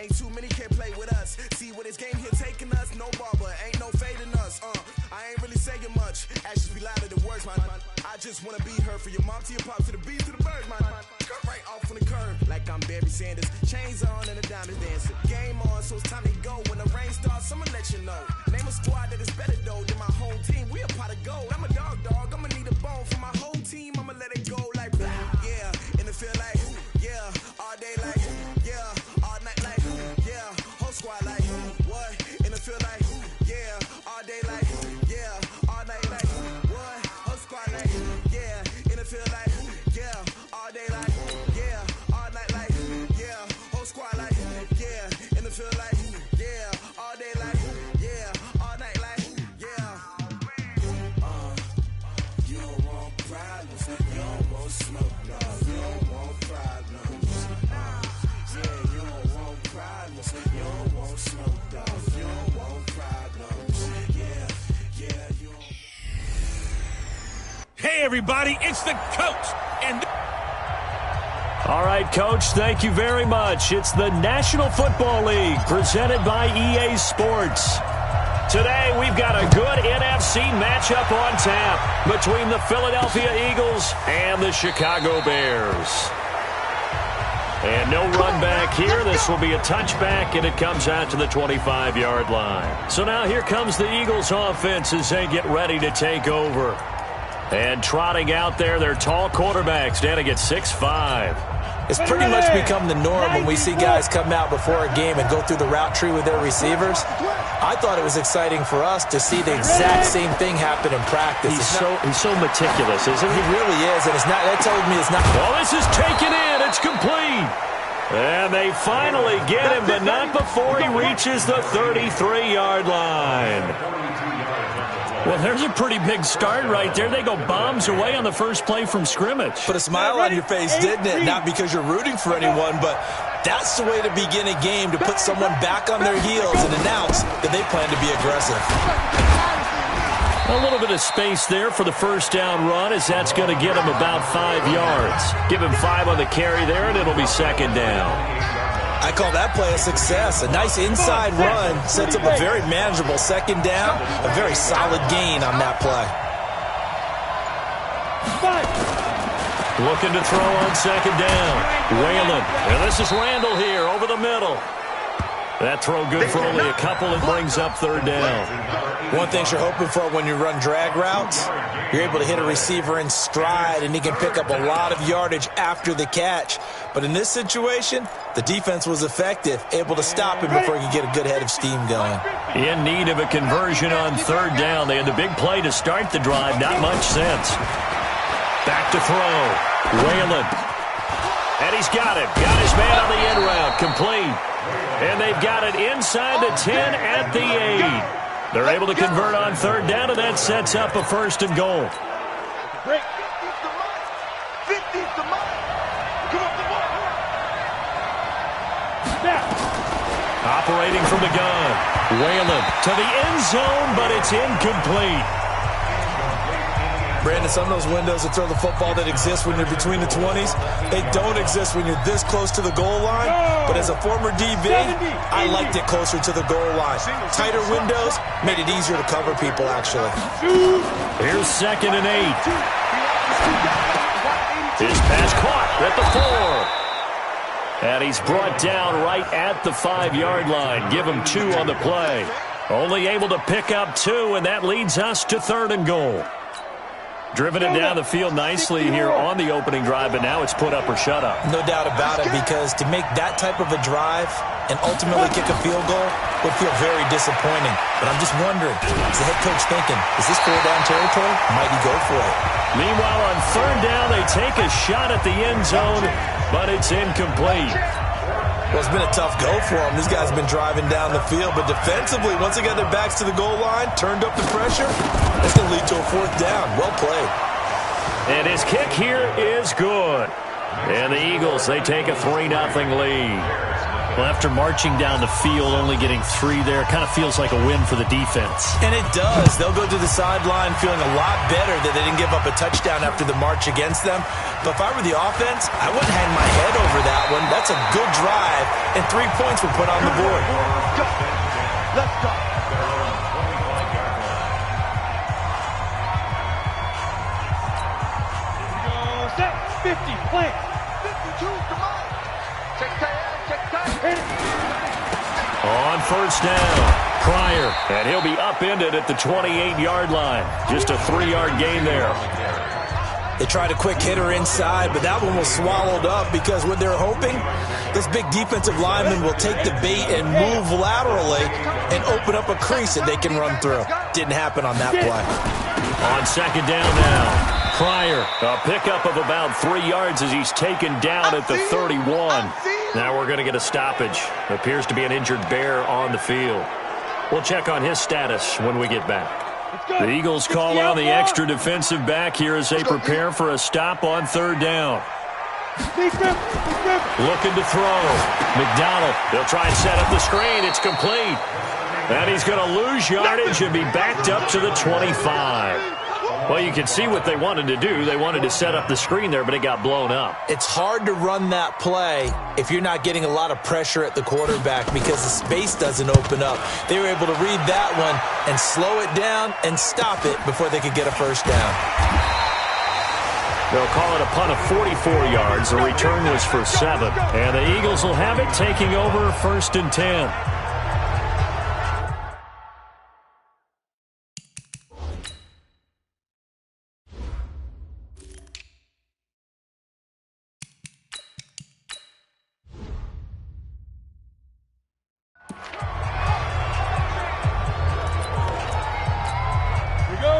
ain't too many can play with us. See where this game here taking us, no barber, ain't no fading us. I ain't really saying much, actions be louder than words, man. I just wanna be heard from your mom to your pop to the beat to the birds, man. Cut right off on the curb, like I'm Barry Sanders. Chains on and the diamonds dancing. Game on, so it's time to go. When the rain starts, I'ma let you know. Name a squad that is better though than my home team. We a pot of gold. I'm a dog, I'ma need a bone for my whole team. I'ma let it go like, yeah. And it feel like, yeah. All day like, yeah. All night like, yeah. Whole squad like, what? And it feel like, yeah. All day like, yeah. All night like, what? Whole squad like, yeah. And it feel like, yeah. All day like, yeah. All night like, yeah. Whole squad like, yeah. And it feel like, yeah. All day like, yeah. All night like, yeah. You don't want problems. You don't want smoke, no. You don't want problems. Yeah, you don't want problems. You don't want smoke, dog. You don't want problems. Yeah, you don't. Hey, everybody, it's the coach. And all right, Coach, thank you very much. It's the National Football League presented by EA Sports. Today, we've got a good NFC matchup on tap between the Philadelphia Eagles and the Chicago Bears. And no run back here. This will be a touchback, and it comes out to the 25-yard line. So now here comes the Eagles offense as they get ready to take over. And trotting out there, their tall quarterbacks standing at 6'5". It's pretty much become the norm when we see guys come out before a game and go through the route tree with their receivers. I thought it was exciting for us to see the exact same thing happen in practice. He's so meticulous, isn't he? He really is, and it's not. That told me it's not. Well, this is taken in. It's complete. And they finally get him, but not before he reaches the 33-yard line. well, there's a pretty big start right there. They go bombs away on the first play from scrimmage. Put a smile on your face, didn't it? Not because you're rooting for anyone, but that's the way to begin a game, to put someone back on their heels and announce that they plan to be aggressive. A little bit of space there for the first down run, as that's going to get him about 5 yards. Give him 5 on the carry there, and it'll be second down. I call that play a success. A nice inside run sets up a very manageable second down. A very solid gain on that play. Looking to throw on second down. Whalen. And this is Randall here over the middle. That throw good for only a couple and brings up third down. One thing you're hoping for when you run drag routes, you're able to hit a receiver in stride and he can pick up a lot of yardage after the catch. But in this situation, the defense was effective, able to stop him before he could get a good head of steam going. In need of a conversion on third down. They had the big play to start the drive. Not much sense. Back to throw. Whalen. And he's got it. Got his man on the end route. Complete. And they've got it inside the 10 at the 8. They're able to convert on third down, and that sets up a first and goal. Operating from the gun. Whalen to the end zone, but it's incomplete. Brandon, some of those windows to throw the football that exist when you're between the 20s, they don't exist when you're this close to the goal line. But as a former DB, I liked it closer to the goal line. Tighter windows made it easier to cover people, actually. Here's second and 8. His pass caught at the 4. And he's brought down right at the 5-yard line. Give him 2 on the play. Only able to pick up 2, and that leads us to third and goal. Driven it down the field nicely here on the opening drive, but now it's put up or shut up. No doubt about it, because to make that type of a drive and ultimately kick a field goal would feel very disappointing. But I'm just wondering, is the head coach thinking, is this 4-down territory? Might he go for it? Meanwhile, on third down, they take a shot at the end zone, but it's incomplete. Well, it's been a tough go for them. These guys have been driving down the field, but defensively, once they got their backs to the goal line, turned up the pressure, that's going to lead to a 4th down. Well played. And his kick here is good. And the Eagles, they take a 3-0 lead. Well, after marching down the field, only getting 3 there, kind of feels like a win for the defense. And it does. They'll go to the sideline feeling a lot better that they didn't give up a touchdown after the march against them. But if I were the offense, I wouldn't hang my head over that one. That's a good drive, and 3 points were put on the board. Let's go. Set 50, plant. 52, come on. Check time. On first down, Pryor, and he'll be upended at the 28-yard line. Just a 3-yard gain there. They tried a quick hitter inside, but that one was swallowed up because what they're hoping, this big defensive lineman will take the bait and move laterally and open up a crease that they can run through. Didn't happen on that play. On second down now, Pryor, a pickup of about 3 yards as he's taken down at the 31. Now we're going to get a stoppage. Appears to be an injured Bear on the field. We'll check on his status when we get back. The Eagles call on the extra defensive back here as they prepare for a stop on third down. Looking to throw. McDonald, they'll try and set up the screen. It's complete. And he's going to lose yardage and be backed up to the 25. Well, you can see what they wanted to do. They wanted to set up the screen there, but it got blown up. It's hard to run that play if you're not getting a lot of pressure at the quarterback because the space doesn't open up. They were able to read that one and slow it down and stop it before they could get a first down. They'll call it a punt of 44 yards. The return was for 7. And the Eagles will have it, taking over 1st and 10.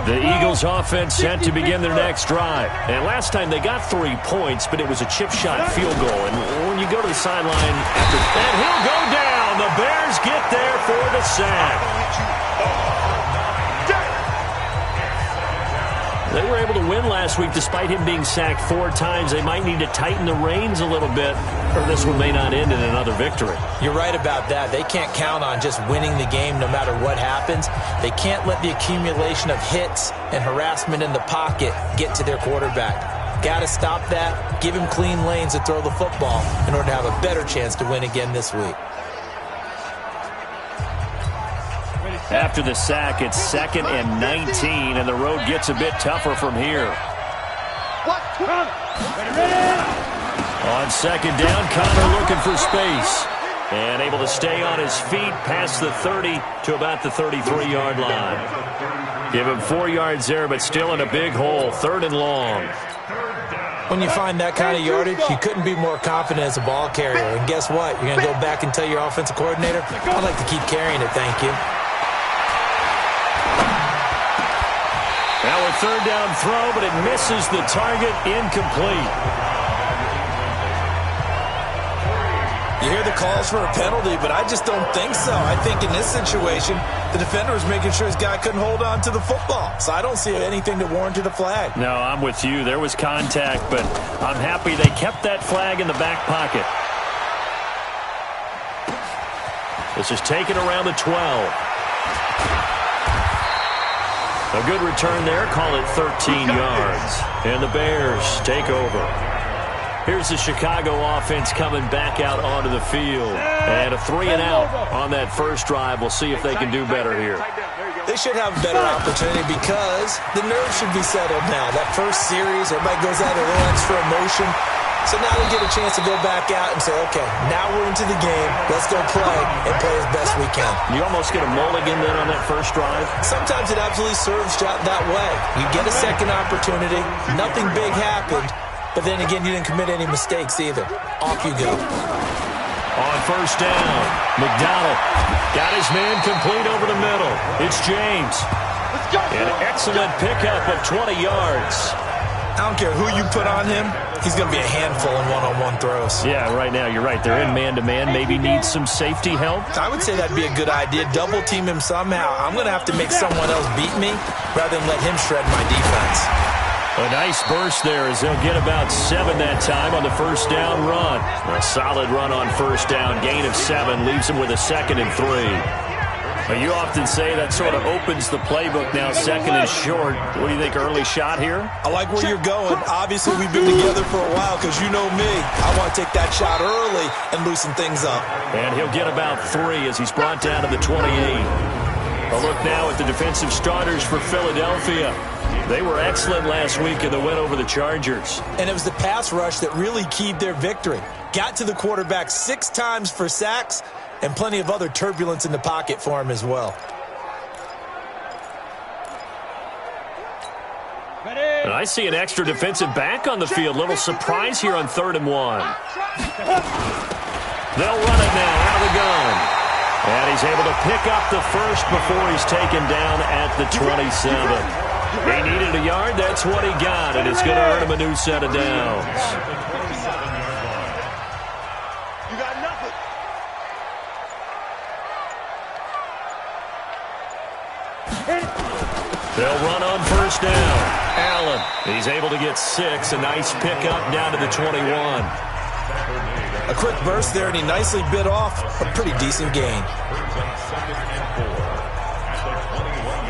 The Eagles offense set to begin their next drive. And last time they got 3 points, but it was a chip shot field goal. And when you go to the sideline after that, he'll go down. The Bears get there for the sack. They were able to win last week despite him being sacked 4 times. They might need to tighten the reins a little bit, or this one may not end in another victory. You're right about that. They can't count on just winning the game no matter what happens. They can't let the accumulation of hits and harassment in the pocket get to their quarterback. Got to stop that, give him clean lanes to throw the football in order to have a better chance to win again this week. After the sack, it's 2nd and 19, and the road gets a bit tougher from here. On second down, Connor looking for space. And able to stay on his feet past the 30 to about the 33-yard line. Give him 4 yards there, but still in a big hole, 3rd and long. When you find that kind of yardage, you couldn't be more confident as a ball carrier. And guess what? You're going to go back and tell your offensive coordinator, I'd like to keep carrying it, thank you. Now a 3rd down throw, but it misses the target, incomplete. You hear the calls for a penalty, but I just don't think so. I think in this situation, the defender was making sure his guy couldn't hold on to the football. So I don't see anything that warranted a flag. No, I'm with you. There was contact, but I'm happy they kept that flag in the back pocket. This is taken around the 12. A good return there. Call it 13 yards. And the Bears take over. Here's the Chicago offense coming back out onto the field. And a 3-and-out on that first drive. We'll see if they can do better here. They should have a better opportunity because the nerves should be settled now. That first series, everybody goes out a little extra emotion. So now they get a chance to go back out and say, okay, now we're into the game. Let's go play and play as best we can. You almost get a mulligan then on that first drive? Sometimes it absolutely serves that way. You get a second opportunity. Nothing big happened. But then again, you didn't commit any mistakes either. Off you go. On first down, McDonald got his man complete over the middle. It's James. An excellent pickup of 20 yards. I don't care who you put on him. He's going to be a handful in one-on-one throws. Yeah, right now, you're right. They're in man-to-man. Maybe needs some safety help. I would say that'd be a good idea. Double-team him somehow. I'm going to have to make someone else beat me rather than let him shred my defense. A nice burst there as they'll get about 7 that time on the first down run. A solid run on first down. Gain of 7 leaves them with a 2nd and 3. You often say that sort of opens the playbook now, 2nd and short. What do you think, early shot here? I like where you're going. Obviously, we've been together for a while because you know me. I want to take that shot early and loosen things up. And he'll get about 3 as he's brought down to the 28. A look now at the defensive starters for Philadelphia. They were excellent last week in the win over the Chargers. And it was the pass rush that really keyed their victory. Got to the quarterback 6 times for sacks and plenty of other turbulence in the pocket for him as well. And I see an extra defensive back on the field. Little surprise here on 3rd and 1. They'll run it now out of the gun. And he's able to pick up the first before he's taken down at the 27. He needed a yard. That's what he got, and it's going to earn him a new set of downs. You got nothing. They'll run on first down. Allen, he's able to get 6. A nice pickup down to the 21. A quick burst there, and he nicely bit off a pretty decent gain.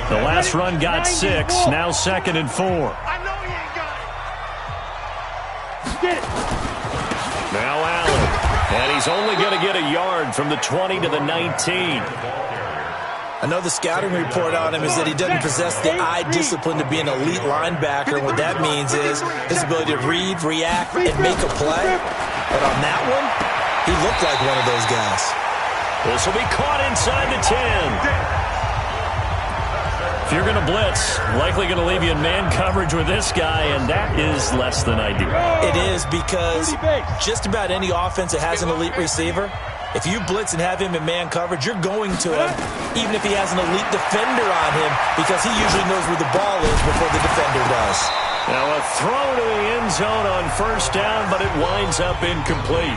The last run got 6. Now 2nd and 4. I know he ain't got it. Get it. Now Allen. And he's only going to get a yard from the 20 to the 19. I know the scouting report on him is that he doesn't possess the eye discipline to be an elite linebacker. And what that means is his ability to read, react, and make a play. But on that one, he looked like one of those guys. This will be caught inside the 10. If you're going to blitz, likely going to leave you in man coverage with this guy, and that is less than ideal. It is because just about any offense that has an elite receiver, if you blitz and have him in man coverage, you're going to him, even if he has an elite defender on him, because he usually knows where the ball is before the defender does. Now a throw to the end zone on first down, but it winds up incomplete.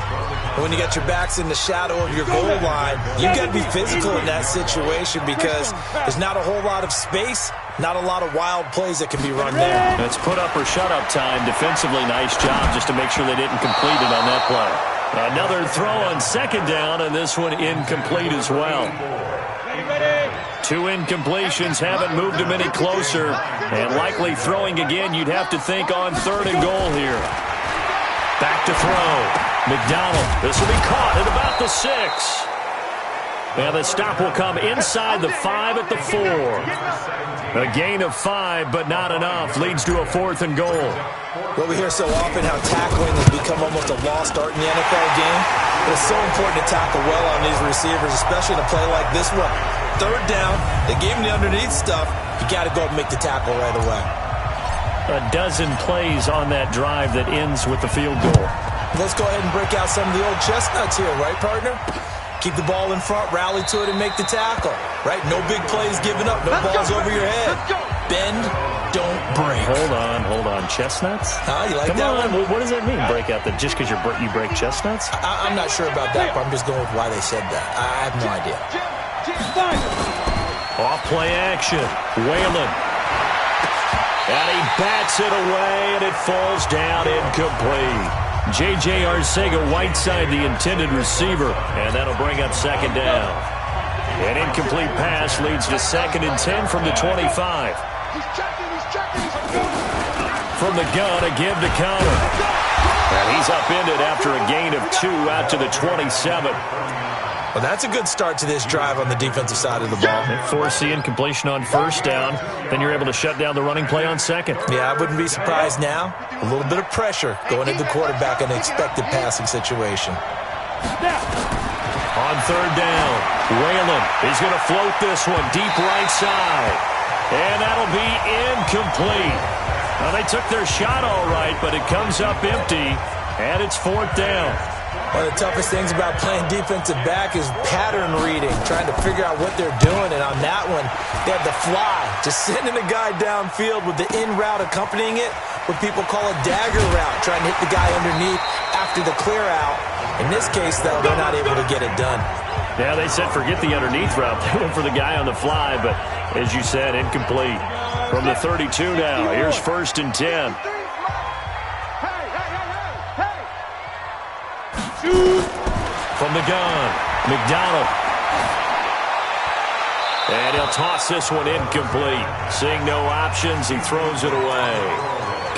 When you got your backs in the shadow of your goal line, you've got to be physical in that situation because there's not a whole lot of space, not a lot of wild plays that can be run there. It's put up or shut up time. Defensively, nice job just to make sure they didn't complete it on that play. Another throw on 2nd down, and this one incomplete as well. 2 incompletions haven't moved him any closer, and likely throwing again, you'd have to think on 3rd and goal here. Back to throw. McDonald, this will be caught at about the 6. And the stop will come inside the 5 at the 4. A gain of 5, but not enough. Leads to a 4th and goal. Well, we hear so often how tackling has become almost a lost art in the NFL game. But it's so important to tackle well on these receivers, especially in a play like this one. 3rd down, they gave him the underneath stuff. You got to go and make the tackle right away. A dozen plays on that drive that ends with the field goal. Let's go ahead and break out some of the old chestnuts here, right, partner? Keep the ball in front, rally to it, and make the tackle, right? No big plays given up, no balls over your head. Bend, don't break. Hold on. Chestnuts? You like Come that on. one? What does that mean, break out? That just because you break chestnuts? I'm not sure about that, but I'm just going with why they said that. I have no idea. Off play action. Whalen. And he bats it away, and it falls down incomplete. J.J. Arcega-Whiteside, the intended receiver, and that'll bring up 2nd down. An incomplete pass leads to 2nd and 10 from the 25. From the gun, a give to Connor. And he's upended after a gain of 2 out to the 27. Well, that's a good start to this drive on the defensive side of the ball. They force the incompletion on first down. Then you're able to shut down the running play on 2nd. Yeah, I wouldn't be surprised now. A little bit of pressure going into the quarterback in an expected passing situation. On 3rd down, Whalen is going to float this one deep right side. And that'll be incomplete. Well, they took their shot all right, but it comes up empty, and it's 4th down. One of the toughest things about playing defensive back is pattern reading, trying to figure out what they're doing. And on that one, they had the fly, just sending a guy downfield with the in route accompanying it, what people call a dagger route, trying to hit the guy underneath after the clear out. In this case, though, they're not able to get it done. Yeah, they said forget the underneath route. They went for the guy on the fly, but as you said, incomplete. From the 32 now, here's 1st and 10. From the gun, McDonald. And he'll toss this one incomplete. Seeing no options, he throws it away.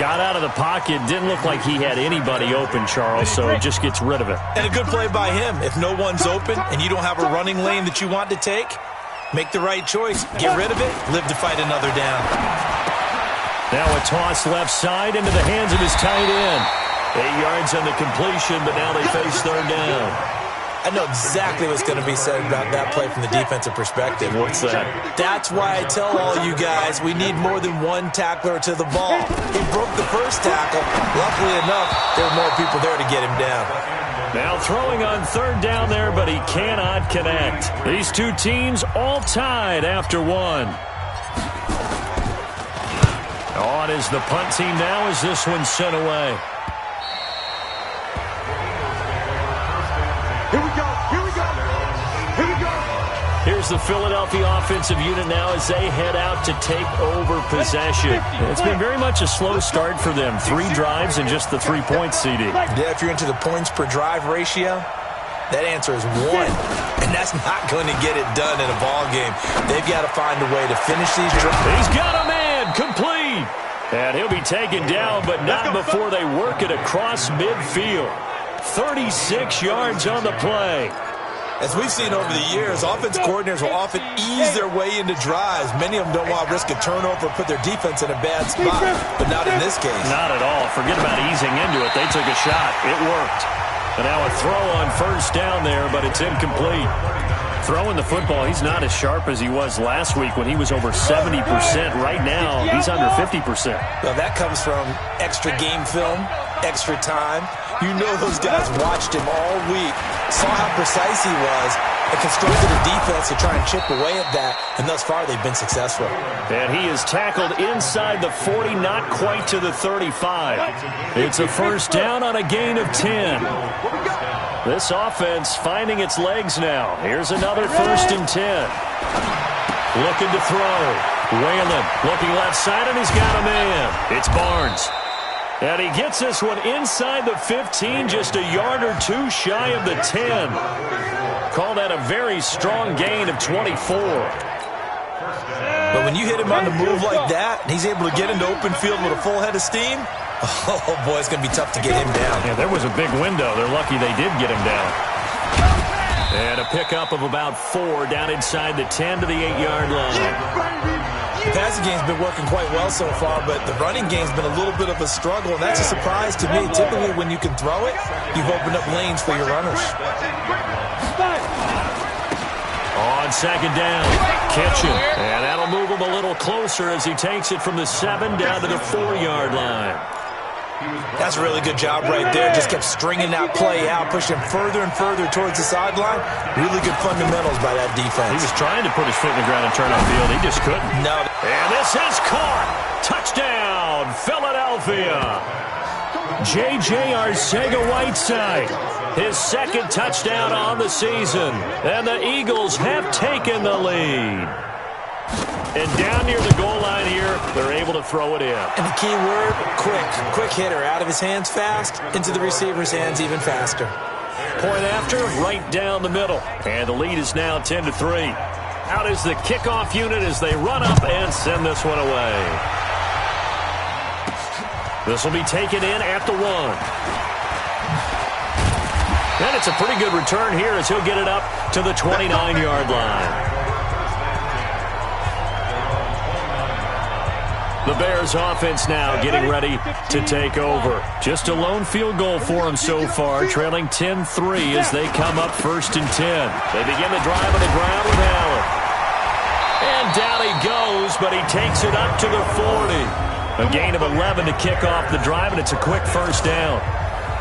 Got out of the pocket. Didn't look like he had anybody open, Charles, so he just gets rid of it. And a good play by him. If no one's open and you don't have a running lane that you want to take, make the right choice. Get rid of it. Live to fight another down. Now a toss left side into the hands of his tight end. 8 yards on the completion, but now they face 3rd down. I know exactly what's going to be said about that play from the defensive perspective. What's that? That's why I tell all you guys we need more than one tackler to the ball. He broke the first tackle. Luckily enough, there were more people there to get him down. Now throwing on 3rd down there, but he cannot connect. These two teams all tied after 1. On is the punt team now as this one's sent away. Here's the Philadelphia offensive unit now as they head out to take over possession. It's been very much a slow start for them. 3 drives and just the 3-point CD. Yeah, if you're into the points per drive ratio, that answer is 1. And that's not going to get it done in a ball game. They've got to find a way to finish these drives. He's got a man complete. And he'll be taken down, but not before they work it across midfield. 36 yards on the play. As we've seen over the years, offense coordinators will often ease their way into drives. Many of them don't want to risk a turnover or put their defense in a bad spot, but not in this case. Not at all. Forget about easing into it. They took a shot. It worked. And now a throw on 1st down there, but it's incomplete. Throwing the football, he's not as sharp as he was last week when he was over 70%. Right now, he's under 50%. Well, that comes from extra game film, extra time. You know those guys watched him all week, saw how precise he was, and constructed a defense to try and chip away at that, and thus far they've been successful. And he is tackled inside the 40, not quite to the 35. It's a 1st down on a gain of 10. This offense finding its legs now. Here's another 1st and 10. Looking to throw. Whalen looking left side, and he's got a man. It's Barnes. And he gets this one inside the 15, just a yard or 2 shy of the 10. Call that a very strong gain of 24. But when you hit him on the move like that, and he's able to get into open field with a full head of steam, oh boy, it's going to be tough to get him down. Yeah, there was a big window. They're lucky they did get him down. And a pickup of about 4 down inside the 10 to the 8-yard line. The passing game's been working quite well so far, but the running game's been a little bit of a struggle, and that's a surprise to me. Typically, when you can throw it, you've opened up lanes for your runners. On 2nd down, Kitchen. And that'll move him a little closer as he takes it from the 7 down to the 4-yard line. That's a really good job right there. Just kept stringing that play out, pushing further and further towards the sideline. Really good fundamentals by that defense. He was trying to put his foot in the ground and turn on field. He just couldn't. No. And this is caught. Touchdown, Philadelphia. J.J. Arcega-Whiteside. His 2nd touchdown on the season. And the Eagles have taken the lead. And down near the goal line here, they're able to throw it in. And the key word, quick. Quick hitter. Out of his hands fast, into the receiver's hands even faster. Point after, right down the middle. And the lead is now 10-3. Out is the kickoff unit as they run up and send this one away. This will be taken in at the 1. And it's a pretty good return here as he'll get it up to the 29-yard line. The Bears offense now getting ready to take over. Just a lone field goal for them so far, trailing 10-3 as they come up 1st and 10. They begin the drive on the ground with Allen. And down he goes, but he takes it up to the 40. A gain of 11 to kick off the drive, and it's a quick 1st down.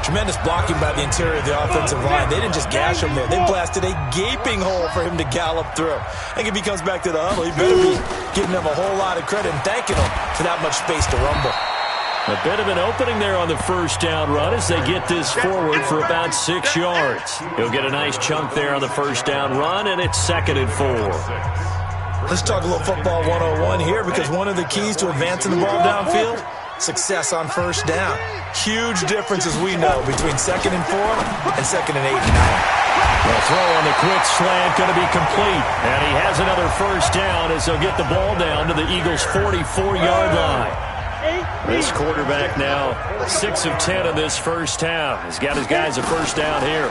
Tremendous blocking by the interior of the offensive line. They didn't just gash him there. They blasted a gaping hole for him to gallop through. I think if he comes back to the huddle, he better be giving them a whole lot of credit and thanking them for that much space to rumble. A bit of an opening there on the first down run as they get this forward for about 6 yards. He'll get a nice chunk there on the first down run, and it's 2nd and 4. Let's talk a little football 101 here, because one of the keys to advancing the ball downfield, success on first down. Huge difference, as we know, between 2nd and 4 and 2nd and 8 and 9. The throw on the quick slant going to be complete, and he has another first down as they'll get the ball down to the Eagles' 44-yard line. This quarterback now 6 of 10 in this first half. He's got his guys a first down here.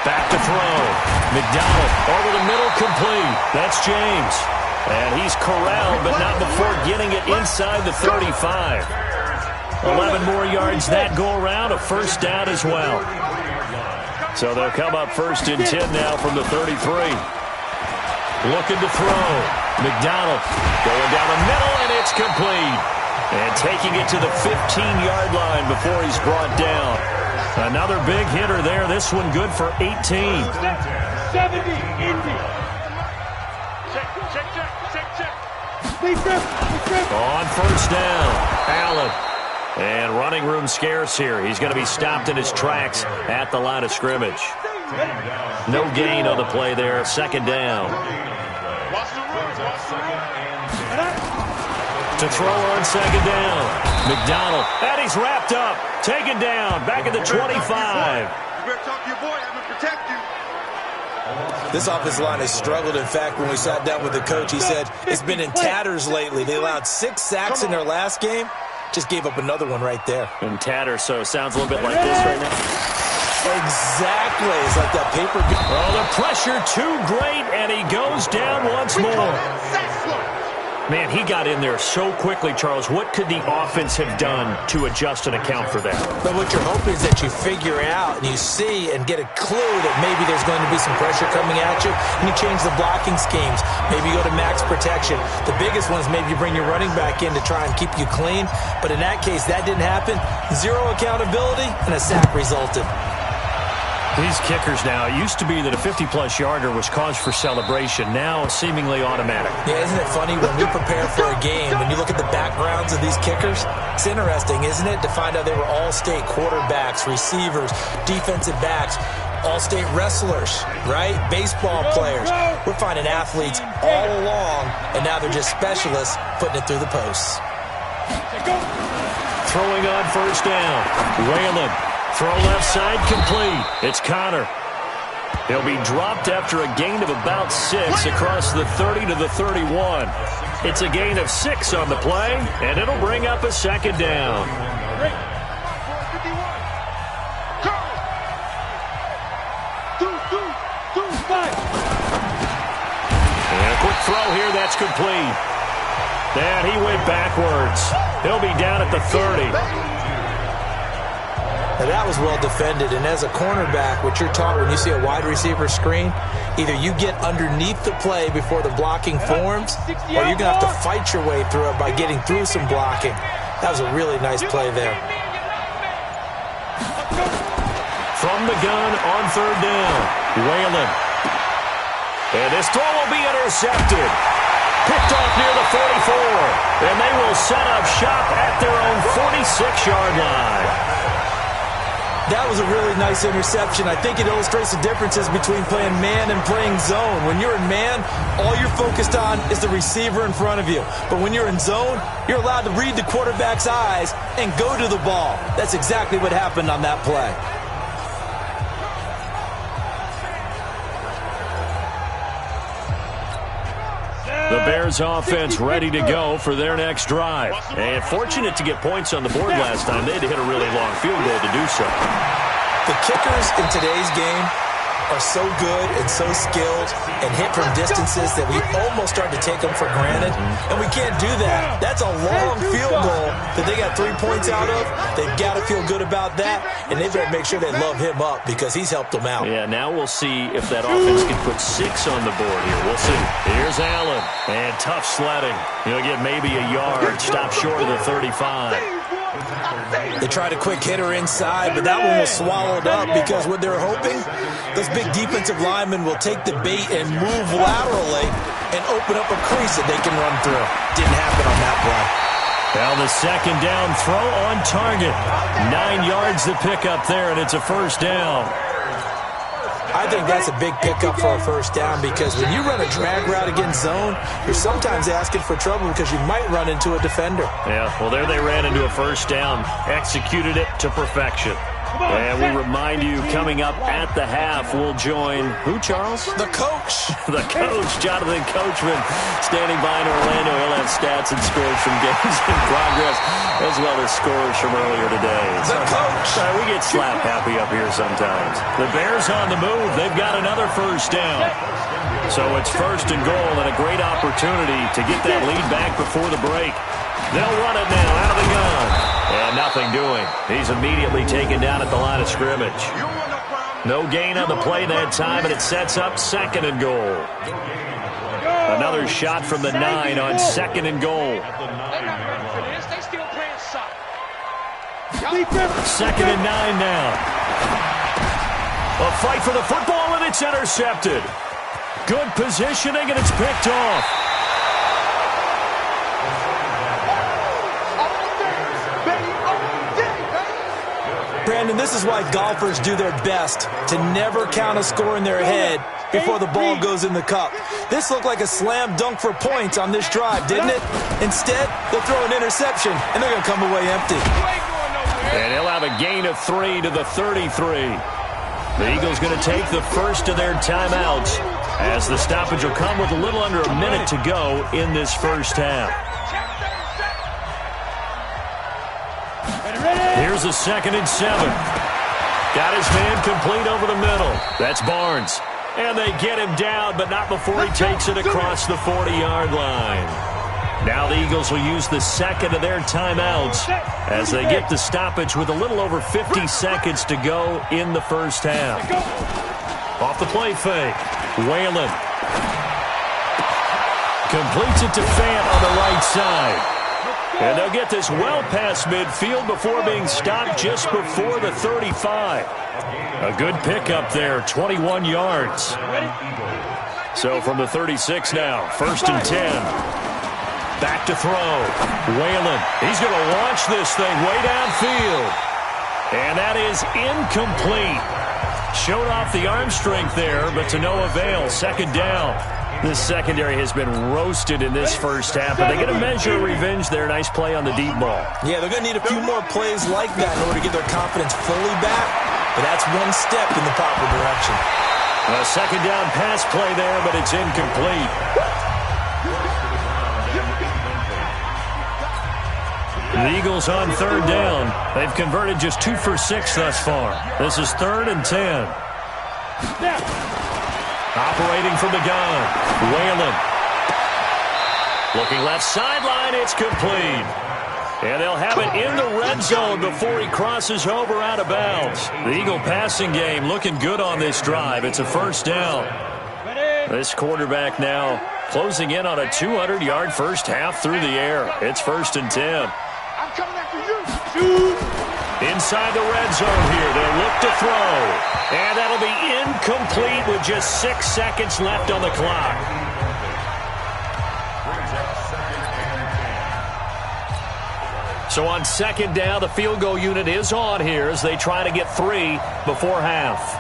Back to throw. McDonald over the middle, complete. That's James. And he's corralled, but not before getting it inside the 35. 11 more yards that go around, a first down as well. So they'll come up 1st and 10 now from the 33. Looking to throw. McDonald going down the middle, and it's complete. And taking it to the 15-yard line before he's brought down. Another big hitter there. This one good for 18. 70, Indy. Check. On first down, Allen. And running room scarce here. He's going to be stopped in his tracks at the line of scrimmage. No gain on the play there. 2nd down. To throw on 2nd down. McDonald. And he's wrapped up. Taken down. Back at the 25. You better talk to your boy. I'm going to protect you. This offensive line has struggled. In fact, when we sat down with the coach, he said it's been in tatters lately. They allowed 6 sacks in their last game. Just gave up another one right there. In tatters, so it sounds a little bit like this right now. Exactly. It's like that paper. Oh, the pressure too great, and he goes down once more. Man, he got in there so quickly, Charles. What could the offense have done to adjust and account for that? But what you're hoping is that you figure out and you see and get a clue that maybe there's going to be some pressure coming at you, and you change the blocking schemes. Maybe you go to max protection. The biggest one is maybe you bring your running back in to try and keep you clean. But in that case, that didn't happen. 0 accountability, and a sack resulted. These kickers now, it used to be that a 50-plus yarder was cause for celebration. Now, seemingly automatic. Yeah, isn't it funny when we prepare for a game, when you look at the backgrounds of these kickers? It's interesting, isn't it, to find out they were all-state quarterbacks, receivers, defensive backs, all-state wrestlers, right? Baseball players. We're finding athletes all along, and now they're just specialists putting it through the posts. Throwing on first down. Whalen. Throw left side, complete. It's Connor. He'll be dropped after a gain of about 6 across the 30 to the 31. It's a gain of 6 on the play, and it'll bring up a 2nd down. And a quick throw here, that's complete. And he went backwards. He'll be down at the 30. Now that was well defended, and as a cornerback, what you're taught when you see a wide receiver screen, either you get underneath the play before the blocking forms, or you're going to have to fight your way through it by getting through some blocking. That was a really nice play there. From the gun on 3rd down, Whalen. And this throw will be intercepted. Picked off near the 44, and they will set up shop at their own 46-yard line. That was a really nice interception. I think it illustrates the differences between playing man and playing zone. When you're in man, all you're focused on is the receiver in front of you. But when you're in zone, you're allowed to read the quarterback's eyes and go to the ball. That's exactly what happened on that play. The Bears offense ready to go for their next drive. And fortunate to get points on the board last time. They had to hit a really long field goal to do so. The kickers in today's game are so good and so skilled and hit from distances that we almost start to take them for granted. And we can't do that. That's a long field goal that they got 3 points out of. They've got to feel good about that, and they better make sure they love him up because he's helped them out. Yeah, now we'll see if that offense can put 6 on the board here. We'll see. Here's Allen, and tough sledding. He'll get maybe a yard, stop short of the 35. They tried a quick hitter inside, but that one was swallowed up because what they're hoping, those big defensive linemen will take the bait and move laterally and open up a crease that they can run through. Didn't happen on that play. Now the second down throw on target. 9 yards to pick up there, and it's a first down. I think that's a big pickup for a first down because when you run a drag route against zone, you're sometimes asking for trouble because you might run into a defender. Yeah, well, there they ran into a first down. Executed it to perfection. And we remind you, coming up at the half, we'll join who, Charles? The coach. The coach, Jonathan Coachman, standing by in Orlando. He'll have stats and scores from games in progress, as well as scores from earlier today. The coach. We get slap happy up here sometimes. The Bears on the move. They've got another first down. So it's first and goal and a great opportunity to get that lead back before the break. They'll run it now out of the gun. And nothing doing. He's immediately taken down at the line of scrimmage. No gain on the play that time, and it sets up second and goal. Another shot from the 9 on second and goal. Second and 9 now. A fight for the football, and it's intercepted. Good positioning, and it's picked off. Brandon, this is why golfers do their best to never count a score in their head before the ball goes in the cup. This looked like a slam dunk for points on this drive, didn't it? Instead, they'll throw an interception, and they're going to come away empty. And he'll have a gain of 3 to the 33. The Eagles going to take the first of their timeouts as the stoppage will come with a little under a minute to go in this first half. Here's a 2nd and 7. Got his man complete over the middle. That's Barnes. And they get him down, but not before he takes it across the 40-yard line. Now the Eagles will use the second of their timeouts as they get the stoppage with a little over 50 seconds to go in the first half. Off the play fake. Whalen completes it to Fant on the right side. And they'll get this well past midfield before being stopped just before the 35. A good pickup there, 21 yards. So from the 36 now, 1st and 10. Back to throw. Whalen, he's going to launch this thing way downfield. And that is incomplete. Showed off the arm strength there, but to no avail. 2nd down. This secondary has been roasted in this first half, but they get a measure of revenge there. Nice play on the deep ball. Yeah, they're going to need a few more plays like that in order to get their confidence fully back, but that's one step in the proper direction. A 2nd down pass play there, but it's incomplete. The Eagles on 3rd down. They've converted just 2 for 6 thus far. This is 3rd and 10. Operating from the gun, Whalen. Looking left sideline, it's complete. And they'll have it in the red zone before he crosses over out of bounds. The Eagle passing game looking good on this drive. It's a first down. This quarterback now closing in on a 200-yard first half through the air. It's 1st and 10. I'm coming after you. Inside the red zone here, they'll look to throw. And that'll be incomplete with just 6 seconds left on the clock. So on 2nd down, the field goal unit is on here as they try to get 3 before half.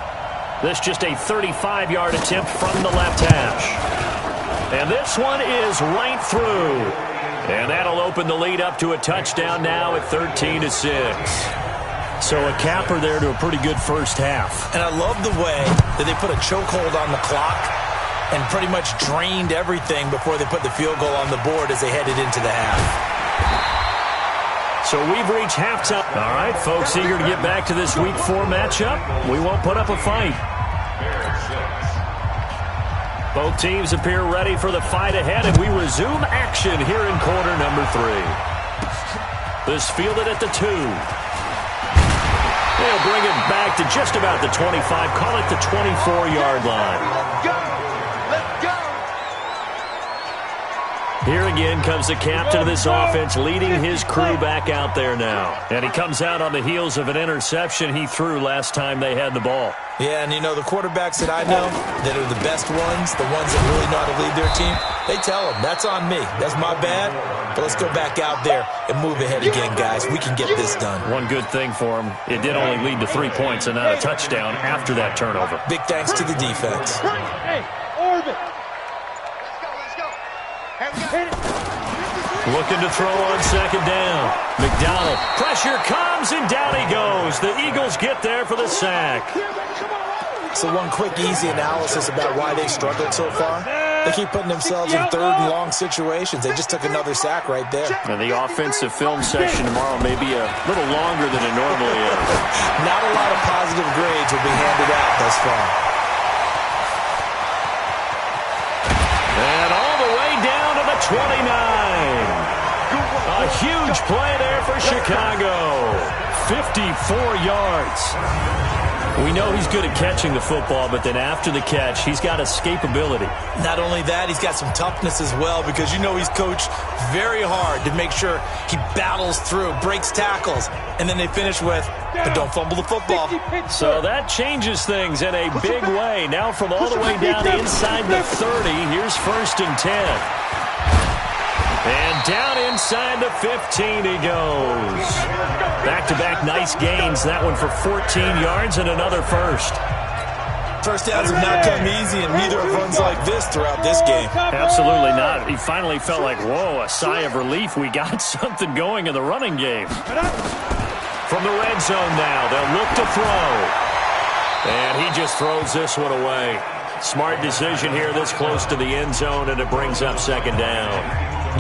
This just a 35-yard attempt from the left hash. And this one is right through. And that'll open the lead up to a touchdown now at 13-6. So a capper there to a pretty good first half. And I love the way that they put a chokehold on the clock and pretty much drained everything before they put the field goal on the board as they headed into the half. So we've reached halftime. All right, folks, eager to get back to this Week 4 matchup. We won't put up a fight. Both teams appear ready for the fight ahead, and we resume action here in quarter number 3. This fielded at the 2. They'll bring it back to just about the 25. Call it the 24-yard line. Let's go. Here Rolling in comes the captain of this offense, leading his crew back out there now. And he comes out on the heels of an interception he threw last time they had the ball. Yeah, and you know, the quarterbacks that I know that are the best ones, the ones that really know how to lead their team, they tell them, that's on me. That's my bad. But let's go back out there and move ahead again, guys. We can get this done. One good thing for him, it did only lead to 3 points and not a touchdown after that turnover. Big thanks to the defense. Hey, Orbit. Let's go. Hit it. Looking to throw on second down. McDonald, pressure comes, and down he goes. The Eagles get there for the sack. So one quick, easy analysis about why they struggled so far. They keep putting themselves in third and long situations. They just took another sack right there. And the offensive film session tomorrow may be a little longer than it normally is. Not a lot of positive grades will be handed out thus far. And all the way down to the 29. A huge play there for Chicago. 54 yards. We know he's good at catching the football, but then after the catch, he's got escapability. Not only that, he's got some toughness as well, because you know he's coached very hard to make sure he battles through, breaks tackles, and then they finish with, but don't fumble the football. So that changes things in a big way. Now from all the way down inside the 30, here's 1st and 10. And down inside the 15 he goes. Back-to-back nice gains. That one for 14 yards and another first. First downs have not come easy, and neither have runs like this throughout this game. Absolutely not. He finally felt like, whoa, a sigh of relief. We got something going in the running game. From the red zone now, they'll look to throw. And he just throws this one away. Smart decision here this close to the end zone, and it brings up second down.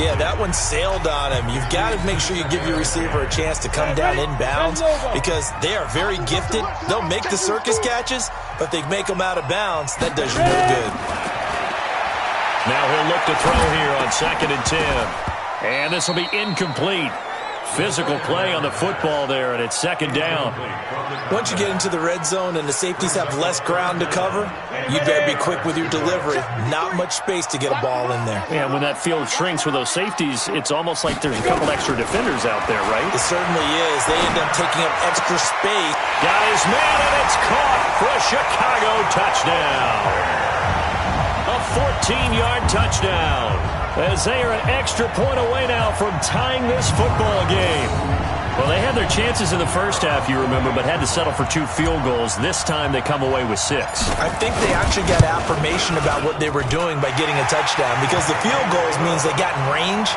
Yeah, that one sailed on him. You've got to make sure you give your receiver a chance to come down inbounds, because they are very gifted. They'll make the circus catches, but they make them out of bounds. That does you no good. Now he'll look to throw here on 2nd and 10. And this will be incomplete. Physical play on the football there, and it's second down. Once you get into the red zone and the safeties have less ground to cover, you better be quick with your delivery. Not much space to get a ball in there. Yeah, when that field shrinks with those safeties, it's almost like there's a couple extra defenders out there, right? It certainly is. They end up taking up extra space. Got his man, and it's caught for a Chicago touchdown. A 14-yard touchdown. As they are an extra point away now from tying this football game. Well, they had their chances in the first half, you remember, but had to settle for 2 field goals. This time they come away with 6. I think they actually got affirmation about what they were doing by getting a touchdown, because the field goals means they got in range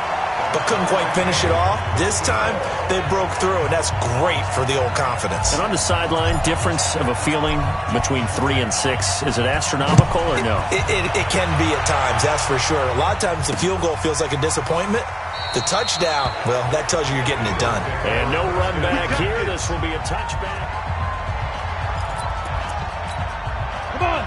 but couldn't quite finish it off. This time, they broke through, and that's great for the old confidence. And on the sideline, difference of a feeling between 3 and 6, is it astronomical or no? It can be at times, that's for sure. A lot of times the field goal feels like a disappointment. The touchdown, well, that tells you you're getting it done. And no run back here. This will be a touchback.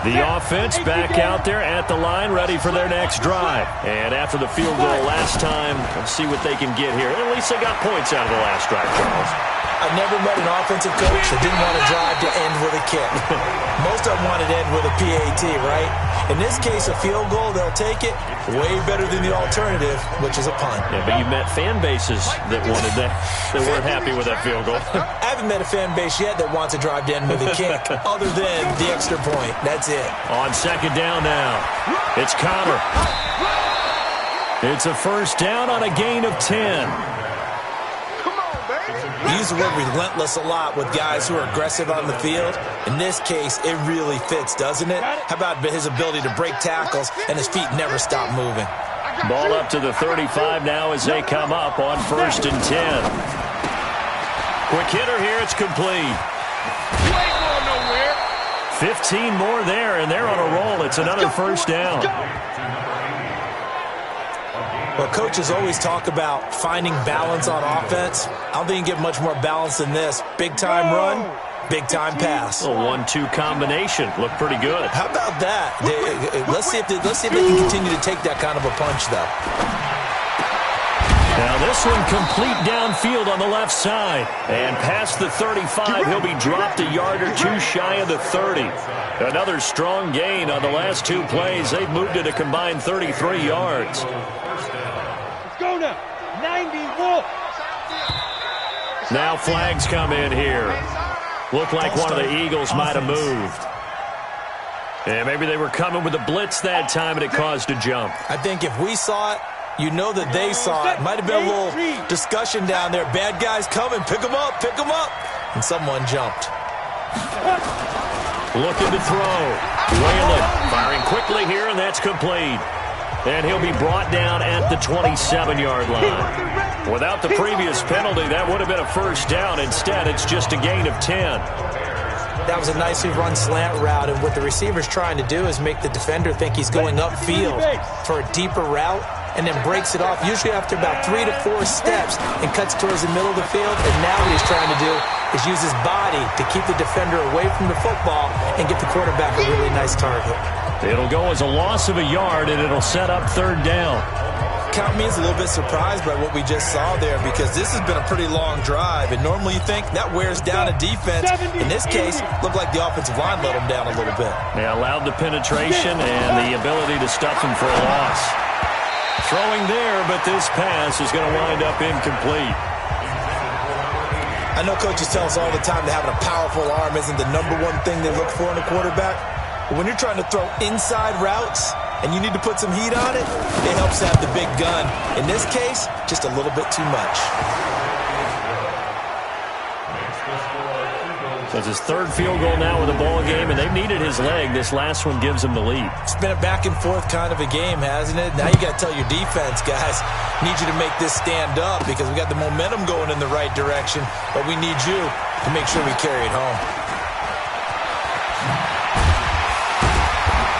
The offense back out there at the line, ready for their next drive. And after the field goal last time, let's see what they can get here. At least they got points out of the last drive, Charles. I've never met an offensive coach that didn't want to drive to end with a kick. Most of them wanted to end with a PAT, right? In this case, a field goal, they'll take it. Way better than the alternative, which is a punt. Yeah, but you met fan bases that wanted that, that weren't happy with that field goal. I haven't met a fan base yet that wants to drive to end with a kick, other than the extra point. That's it. On second down now, it's Connor. It's a first down on a gain of 10. We use the word relentless a lot with guys who are aggressive on the field. In this case, it really fits, doesn't it? How about his ability to break tackles and his feet never stop moving? Ball up to the 35 now as they come up on 1st and 10. Quick hitter here, it's complete. 15 more there, and they're on a roll. It's another first down. Well, coaches always talk about finding balance on offense. I don't think you get much more balance than this. Big-time run, big-time pass. A 1-2 combination. Looked pretty good. How about that? Let's see if they can continue to take that kind of a punch, though. Now this one complete downfield on the left side. And past the 35, he'll be dropped a yard or 2 shy of the 30. Another strong gain on the last 2 plays. They've moved it a combined 33 yards. Now flags come in here. Looked like one of the Eagles might have moved. And maybe they were coming with a blitz that time, and it caused a jump. I think if we saw it, you know that they saw it. Might have been a little discussion down there. Bad guys coming. Pick them up. Pick them up. And someone jumped. Looking to throw. Whalen firing quickly here, and that's complete. And he'll be brought down at the 27-yard line. Without the previous penalty, that would have been a first down. Instead, it's just a gain of 10. That was a nicely run slant route, and what the receiver's trying to do is make the defender think he's going upfield for a deeper route, and then breaks it off, usually after about 3 to 4 steps, and cuts towards the middle of the field. And now what he's trying to do is use his body to keep the defender away from the football and get the quarterback a really nice target. It'll go as a loss of a yard, and it'll set up third down. Count me as a little bit surprised by what we just saw there, because this has been a pretty long drive, and normally you think that wears down a defense. In this case, looked like the offensive line let them down a little bit. They allowed the penetration and the ability to stuff him for a loss. Throwing there, but this pass is going to wind up incomplete. I know coaches tell us all the time that having a powerful arm isn't the #1 thing they look for in a quarterback. But when you're trying to throw inside routes and you need to put some heat on it, it helps to have the big gun. In this case, just a little bit too much. So it's his third field goal now with a ball game, and they've needed his leg. This last one gives him the lead. It's been a back and forth kind of a game, hasn't it? Now you got to tell your defense, guys, need you to make this stand up, because we got the momentum going in the right direction, but we need you to make sure we carry it home.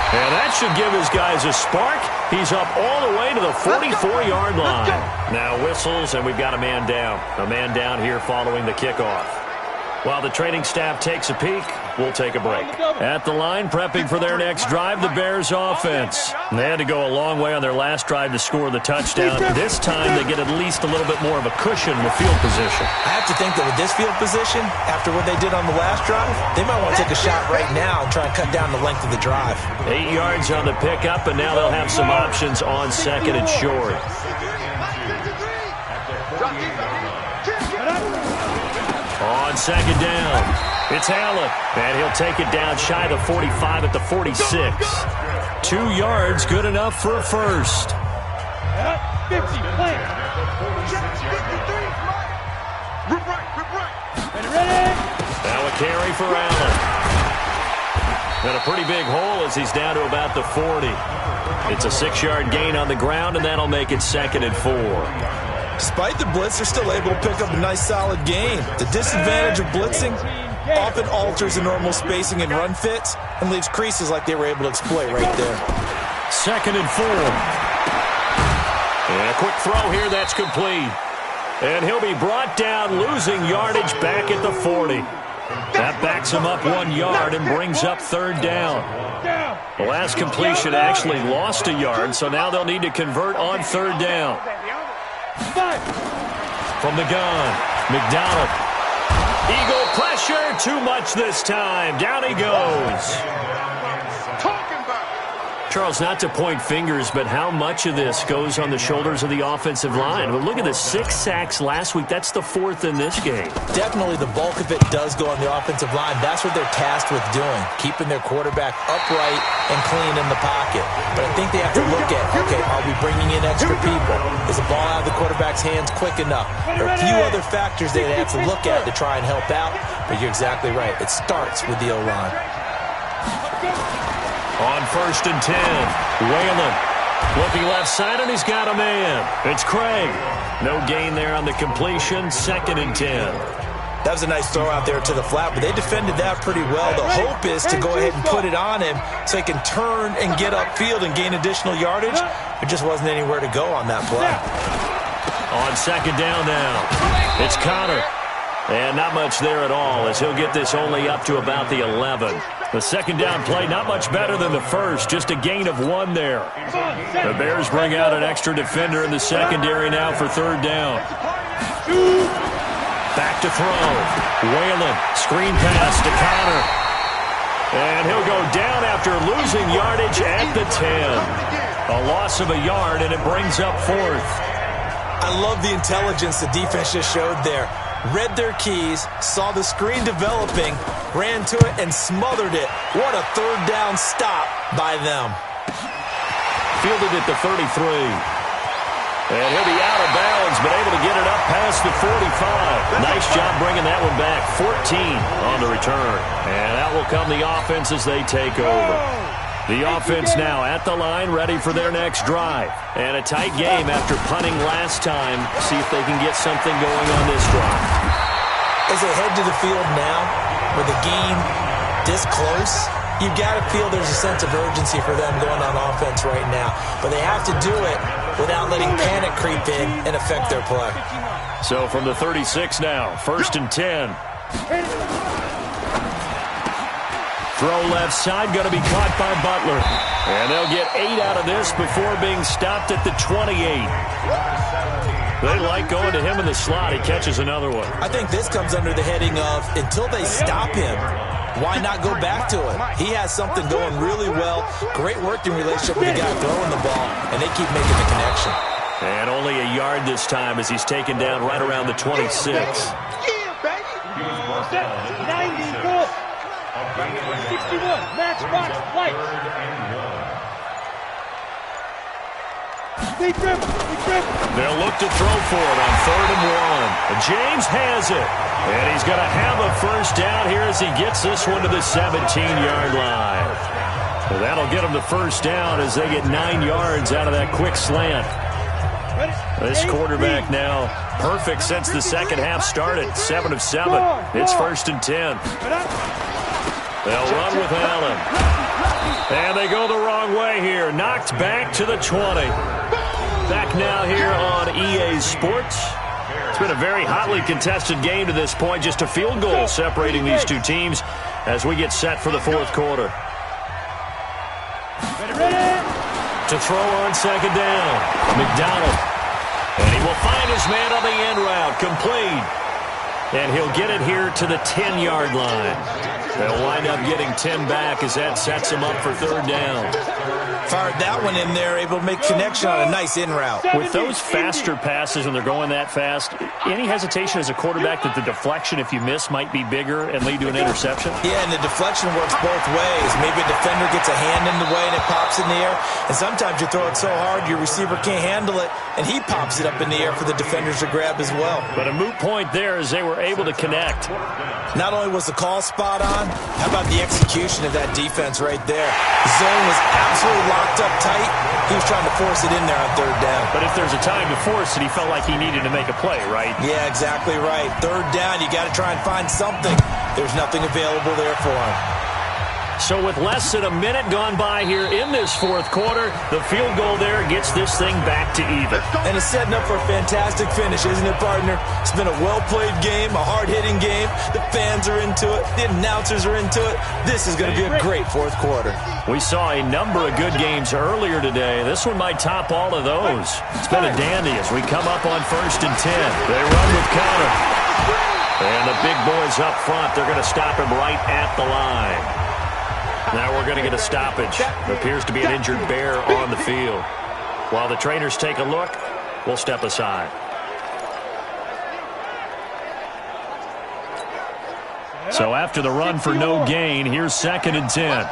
And that should give his guys a spark. He's up all the way to the 44-yard line. Now whistles, and we've got a man down. A man down here following the kickoff. While the training staff takes a peek, we'll take a break. At the line, prepping for their next drive, the Bears offense. They had to go a long way on their last drive to score the touchdown. This time, they get at least a little bit more of a cushion with field position. I have to think that with this field position, after what they did on the last drive, they might want to take a shot right now and try and cut down the length of the drive. 8 yards on the pickup, and now they'll have some options on second and short. On second down, it's Allen, and he'll take it down shy of the 45 at the 46. 2 yards, good enough for a first. 50, play. Ready? Now a carry for Allen. And a pretty big hole as he's down to about the 40. It's a 6-yard gain on the ground, and that'll make it second and 4. Despite the blitz, they're still able to pick up a nice, solid gain. The disadvantage of blitzing often alters the normal spacing and run fits and leaves creases like they were able to exploit right there. Second and 4. And a quick throw here, that's complete. And he'll be brought down, losing yardage back at the 40. That backs him up 1 yard and brings up third down. The last completion actually lost a yard, so now they'll need to convert on third down. From the gun, McDonald. Eagle pressure, too much this time. Down he goes. Charles, not to point fingers, but how much of this goes on the shoulders of the offensive line? Well, look at the 6 sacks last week. That's the 4th in this game. Definitely the bulk of it does go on the offensive line. That's what they're tasked with doing, keeping their quarterback upright and clean in the pocket. But I think they have to look at, okay, are we bringing in extra people? Is the ball out of the quarterback's hands quick enough? There are a few other factors they have to look at to try and help out, but you're exactly right. It starts with the O-line. On first and 10, Whalen looking left side, and he's got a man. It's Craig. No gain there on the completion. Second and 10. That was a nice throw out there to the flat, but they defended that pretty well. The hope is to go ahead and put it on him so he can turn and get upfield and gain additional yardage. There just wasn't anywhere to go on that play. On second down now, it's Connor. And not much there at all, as he'll get this only up to about the 11. The second down play, not much better than the first, just a gain of 1 there. The Bears bring out an extra defender in the secondary now for third down. Back to throw. Whalen, screen pass to Connor. And he'll go down after losing yardage at the 10. A loss of a yard, and it brings up 4th. I love the intelligence the defense just showed there. read their keys, saw the screen developing, ran to it, and smothered it. What a third down stop by them. Fielded at the 33. And he'll be out of bounds, but able to get it up past the 45. Nice job bringing that one back. 14 on the return. And out will come the offense as they take over. The offense now at the line, ready for their next drive. And a tight game after punting last time. See if they can get something going on this drive. As they head to the field now, with the game this close, you've got to feel there's a sense of urgency for them going on offense right now. But they have to do it without letting panic creep in and affect their play. So from the 36 now, 1st and 10. Throw left side, going to be caught by Butler. And they'll get 8 out of this before being stopped at the 28. They like going to him in the slot. He catches another one. I think this comes under the heading of, until they stop him, why not go back to him? He has something going really well. Great working relationship with the guy throwing the ball, and they keep making the connection. And only a yard this time as he's taken down right around the 26. Yeah, baby. 90, go. 61, match box, white. Deep dribble. They'll look to throw for it on 3rd and 1. James has it. And he's going to have a first down here as he gets this one to the 17-yard line. Well, that'll get him the first down as they get 9 yards out of that quick slant. This quarterback now perfect since the second half started. 7 of 7. It's 1st and 10. They'll run with Allen. And they go the wrong way here. Knocked back to the 20. Back now here on EA Sports. It's been a very hotly contested game to this point. Just a field goal separating these two teams as we get set for the 4th quarter. To throw on 2nd down. McDonald. And he will find his man on the end route. Complete. And he'll get it here to the 10-yard line. They'll wind up getting 10 back as that sets him up for 3rd down. Fired that one in there, able to make connection on a nice in route. With those faster passes when they're going that fast, any hesitation as a quarterback that the deflection, if you miss, might be bigger and lead to an interception? Yeah, and the deflection works both ways. Maybe a defender gets a hand in the way and it pops in the air. And sometimes you throw it so hard your receiver can't handle it, and he pops it up in the air for the defenders to grab as well. But a moot point there as they were able to connect. Not only was the call spot on, how about the execution of that defense right there? The zone was absolutely locked up tight. He was trying to force it in there on 3rd down. But if there's a time to force it, he felt like he needed to make a play, right? Yeah, exactly right. 3rd down, you got to try and find something. There's nothing available there for him. So with less than a minute gone by here in this 4th quarter, the field goal there gets this thing back to even. And it's setting up for a fantastic finish, isn't it, partner? It's been a well-played game, a hard-hitting game. The fans are into it. The announcers are into it. This is going to be a great 4th quarter. We saw a number of good games earlier today. This one might top all of those. It's been a dandy as we come up on 1st and 10. They run with Connor. And the big boys up front, they're going to stop him right at the line. Now we're going to get a stoppage. Appears to be an injured bear on the field. While the trainers take a look, we'll step aside. So after the run for no gain, here's 2nd and 10.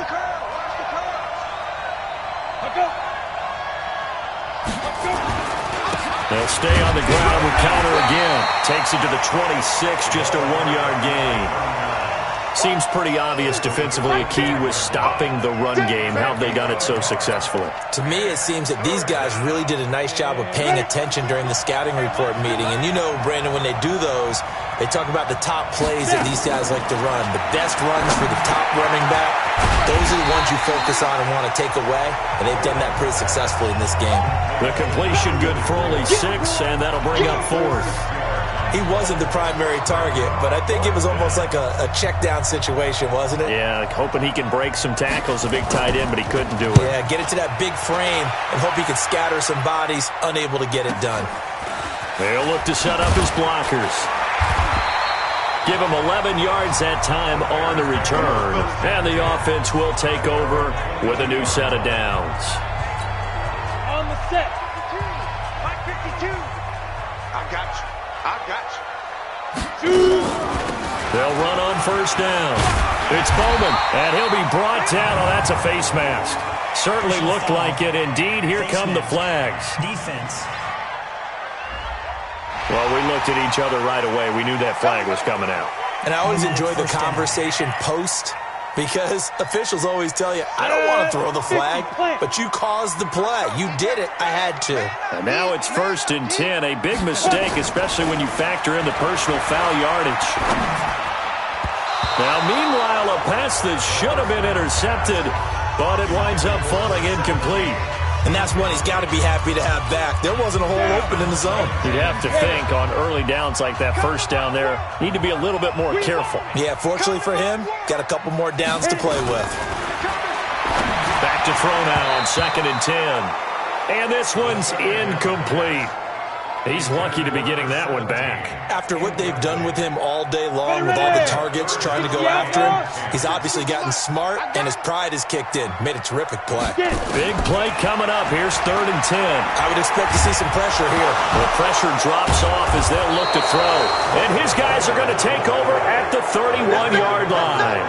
They'll stay on the ground with Connor again. Takes it to the 26, just a 1-yard gain. Seems pretty obvious defensively a key was stopping the run game. How have they done it so successfully? To me, it seems that these guys really did a nice job of paying attention during the scouting report meeting. And you know, Brandon, when they do those, they talk about the top plays that these guys like to run. The best runs for the top running back, those are the ones you focus on and want to take away. And they've done that pretty successfully in this game. The completion good for only 6, and that'll bring up 4th. He wasn't the primary target, but I think it was almost like a check-down situation, wasn't it? Yeah, like hoping he can break some tackles, a big tight end, but he couldn't do it. Yeah, get it to that big frame and hope he can scatter some bodies, unable to get it done. They'll look to set up his blockers. Give him 11 yards that time on the return, and the offense will take over with a new set of downs. On the set. 52. I got you. They'll run on first down. It's Bowman, and he'll be brought down. Oh, that's a face mask. Certainly looked like it. Indeed, here come the flags. Defense. Well, we looked at each other right away. We knew that flag was coming out. And I always enjoy the conversation post, because officials always tell you, I don't want to throw the flag, but you caused the play. You did it. I had to. And now it's 1st and 10. A big mistake, especially when you factor in the personal foul yardage. Now, meanwhile, a pass that should have been intercepted, but it winds up falling incomplete. And that's one he's got to be happy to have back. There wasn't a hole open in the zone. You'd have to think on early downs like that first down there, need to be a little bit more careful. Yeah, fortunately for him, got a couple more downs to play with. Back to throw now on 2nd and 10. And this one's incomplete. He's lucky to be getting that one back. After what they've done with him all day long, with all the targets trying to go after him, he's obviously gotten smart, and his pride has kicked in. Made a terrific play. Big play coming up. Here's 3rd and 10. I would expect to see some pressure here. The pressure drops off as they'll look to throw. And his guys are going to take over at the 31-yard line.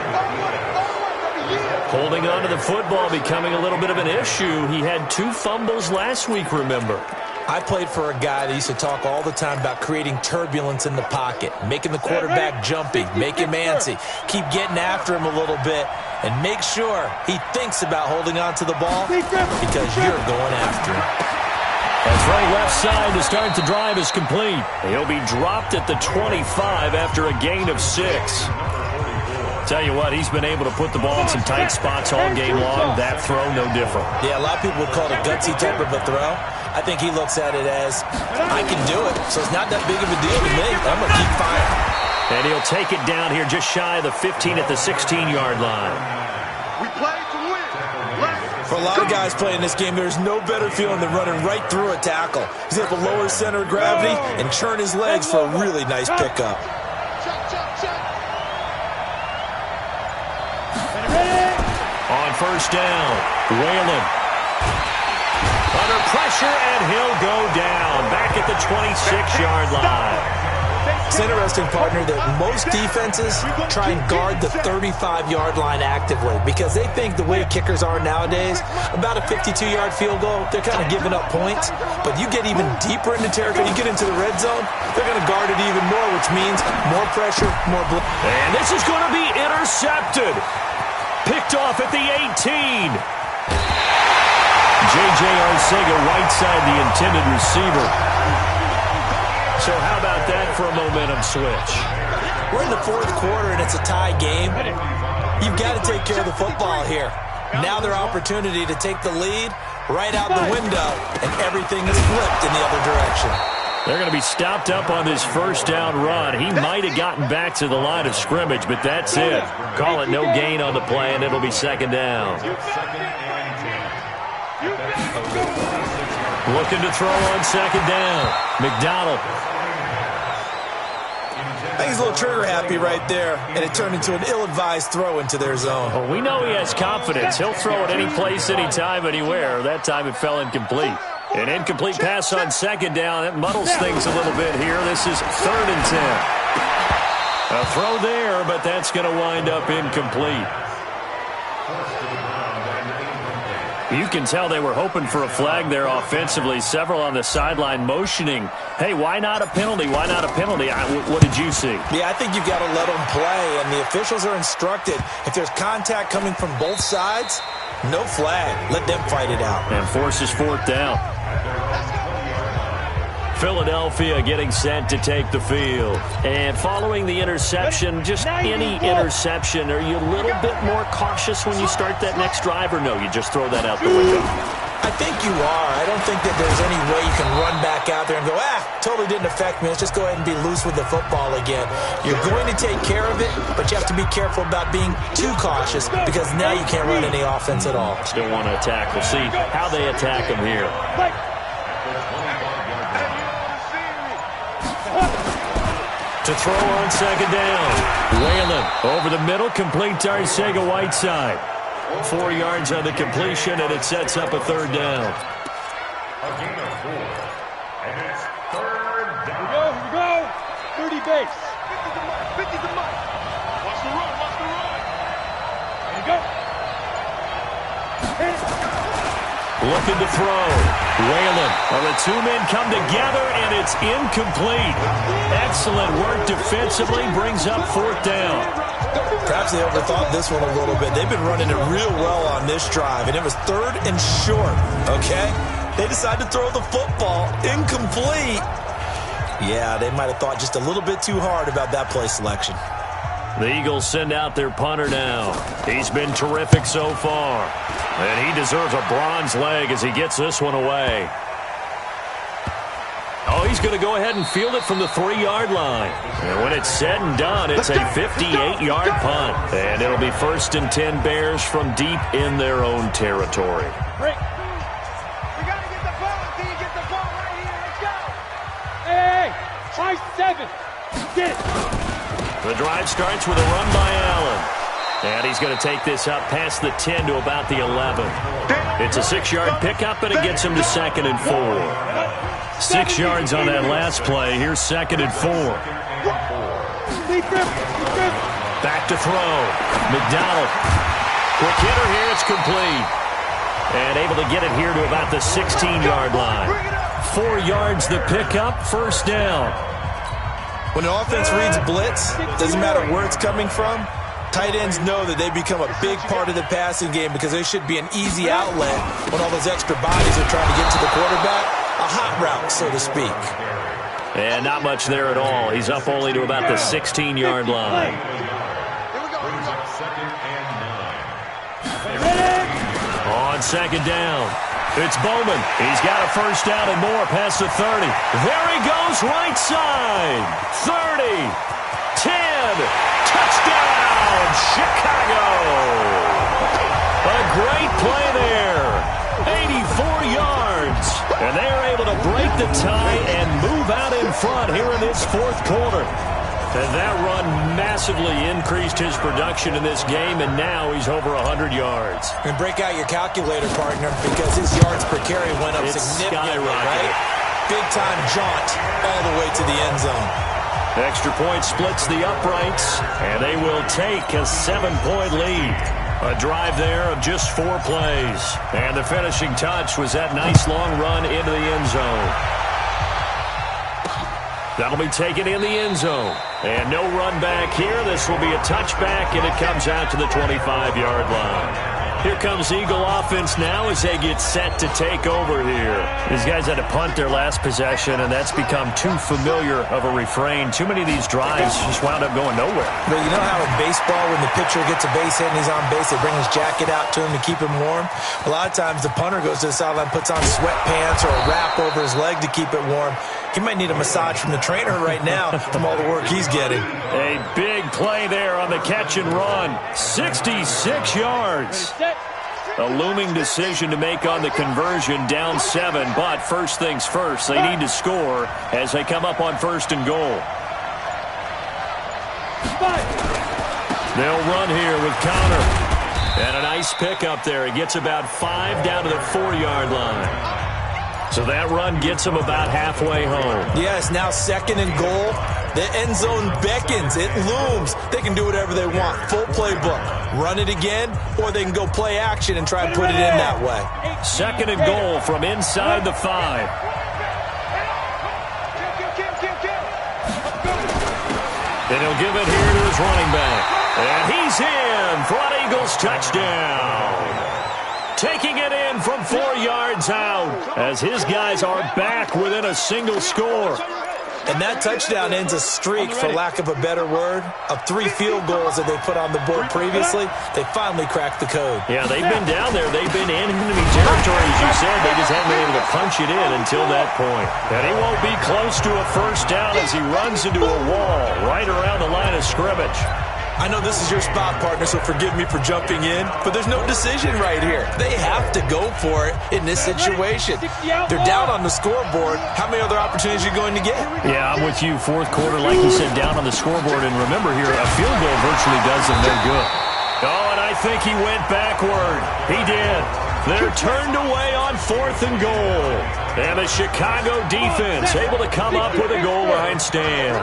Holding on to the football becoming a little bit of an issue. He had 2 fumbles last week, remember. I played for a guy that used to talk all the time about creating turbulence in the pocket, making the quarterback jumpy, make him antsy, keep getting after him a little bit, and make sure he thinks about holding on to the ball because you're going after him. That's right, left side to start the drive is complete. He'll be dropped at the 25 after a gain of 6. Tell you what, he's been able to put the ball in some tight spots all game long. That throw, no different. Yeah, a lot of people would call it a gutsy type of a throw. I think he looks at it as, I can do it, so it's not that big of a deal to me. I'm going to keep firing. And he'll take it down here just shy of the 15 at the 16-yard line. We play to win. For a lot of guys playing this game, there's no better feeling than running right through a tackle. He's able to lower his center of gravity and churn his legs for a really nice pickup. On first down, Whalen. Under pressure, and he'll go down. Back at the 26-yard line. It's interesting, partner, that most defenses try and guard the 35-yard line actively because they think the way kickers are nowadays, about a 52-yard field goal, they're kind of giving up points. But you get even deeper into territory, you get into the red zone, they're going to guard it even more, which means more pressure, more blood. And this is going to be intercepted. Picked off at the 18. J.J. Arcega-Whiteside, the intended receiver. So how about that for a momentum switch? We're in the 4th quarter, and it's a tie game. You've got to take care of the football here. Now their opportunity to take the lead right out the window, and everything is flipped in the other direction. They're going to be stopped up on this first down run. He might have gotten back to the line of scrimmage, but that's it. Call it no gain on the play, and it'll be 2nd down. Looking to throw on 2nd down. McDonald. I think he's a little trigger happy right there, and it turned into an ill-advised throw into their zone. Well, we know he has confidence. He'll throw it any place, anytime, anywhere. That time it fell incomplete. An incomplete pass on 2nd down. It muddles things a little bit here. This is 3rd and 10. A throw there, but that's going to wind up incomplete. You can tell they were hoping for a flag there offensively. Several on the sideline motioning, hey, why not a penalty? Why not a penalty? What did you see? Yeah, I think you've got to let them play, and the officials are instructed. If there's contact coming from both sides, no flag. Let them fight it out. And forces 4th down. Philadelphia getting set to take the field. And following the interception, just any interception, are you a little bit more cautious when you start that next drive, or no, you just throw that out the window? I think you are. I don't think that there's any way you can run back out there and go, totally didn't affect me. Let's just go ahead and be loose with the football again. You're going to take care of it, but you have to be careful about being too cautious because now you can't run any offense at all. Still want to attack. We'll see how they attack him here. To throw on 2nd down. Whalen over the middle, complete to Arcega-Whiteside. 4 yards on the completion, and it sets up a 3rd down. A gain of 4. And it's 3rd down. Here we go. 30 base. 50's the mark. Watch the run, watch the run. There you go. Looking to throw. Whalen. Well, the two men come together, and it's incomplete. Excellent work defensively. Brings up 4th down. Perhaps they overthought this one a little bit. They've been running it real well on this drive, and it was 3rd and short, okay? They decided to throw the football. Incomplete. Yeah, they might have thought just a little bit too hard about that play selection. The Eagles send out their punter now. He's been terrific so far. And he deserves a bronze leg as he gets this one away. Oh, he's going to go ahead and field it from the 3-yard line. And when it's said and done, it's a 58-yard punt. And it'll be 1st and 10 Bears from deep in their own territory. Break. We got to get the ball until you get the ball right here. Let's go. Hey, try 7. Get it. The drive starts with a run by Allen. And he's going to take this up past the 10 to about the 11. It's a 6-yard pickup, and it gets him to 2nd and 4. 6 yards on that last play. Here's 2nd and 4. Back to throw. McDonald. Quick hitter here. It's complete. And able to get it here to about the 16-yard line. 4 yards the pickup. 1st down. When an offense reads blitz, doesn't matter where it's coming from, tight ends know that they become a big part of the passing game because they should be an easy outlet when all those extra bodies are trying to get to the quarterback. A hot route, so to speak. And not much there at all. He's up only to about the 16-yard line. On 2nd down, it's Bowman. He's got a 1st down and more past the 30. There he goes, right side. 30, 10, touchdown, Chicago. A great play there. 84 yards. And they are able to break the tie and move out in front here in this 4th quarter. And that run massively increased his production in this game, and now he's over 100 yards. And break out your calculator, partner, because his yards per carry went up significantly, right? Big-time jaunt all the way to the end zone. Extra point splits the uprights, and they will take a 7-point lead. A drive there of just 4 plays. And the finishing touch was that nice long run into the end zone. That'll be taken in the end zone. And no run back here. This will be a touchback, and it comes out to the 25-yard line. Here comes Eagle offense now as they get set to take over here. These guys had to punt their last possession, and that's become too familiar of a refrain. Too many of these drives just wound up going nowhere. But you know how in baseball, when the pitcher gets a base hit and he's on base, they bring his jacket out to him to keep him warm? A lot of times the punter goes to the sideline, puts on sweatpants or a wrap over his leg to keep it warm. He might need a massage from the trainer right now from all the work he's getting. A big play there on the catch and run. 66 yards. A looming decision to make on the conversion, down 7. But first things first, they need to score as they come up on 1st and goal. They'll run here with Connor. And a nice pickup there. He gets about 5 down to the 4-yard line. So that run gets them about halfway home. Yes, now 2nd and goal. The end zone beckons. It looms. They can do whatever they want. Full playbook. Run it again, or they can go play action and try and put it in that way. 2nd and goal from inside the 5. And he'll give it here to his running back. And he's in for an Eagles touchdown. Taking it in from 4 yards out as his guys are back within a single score. And that touchdown ends a streak, for lack of a better word, of 3 field goals that they put on the board previously. They finally cracked the code. Yeah, they've been down there. They've been in enemy territory, as you said. They just haven't been able to punch it in until that point. And he won't be close to a 1st down as he runs into a wall right around the line of scrimmage. I know this is your spot, partner, so forgive me for jumping in, but there's no decision right here. They have to go for it in this situation. They're down on the scoreboard. How many other opportunities are you going to get? Yeah, I'm with you. 4th quarter, like you said, down on the scoreboard. And remember here, a field goal virtually does them no good. Oh, and I think he went backward. He did. They're turned away on 4th and goal. And the Chicago defense able to come up with a goal line stand.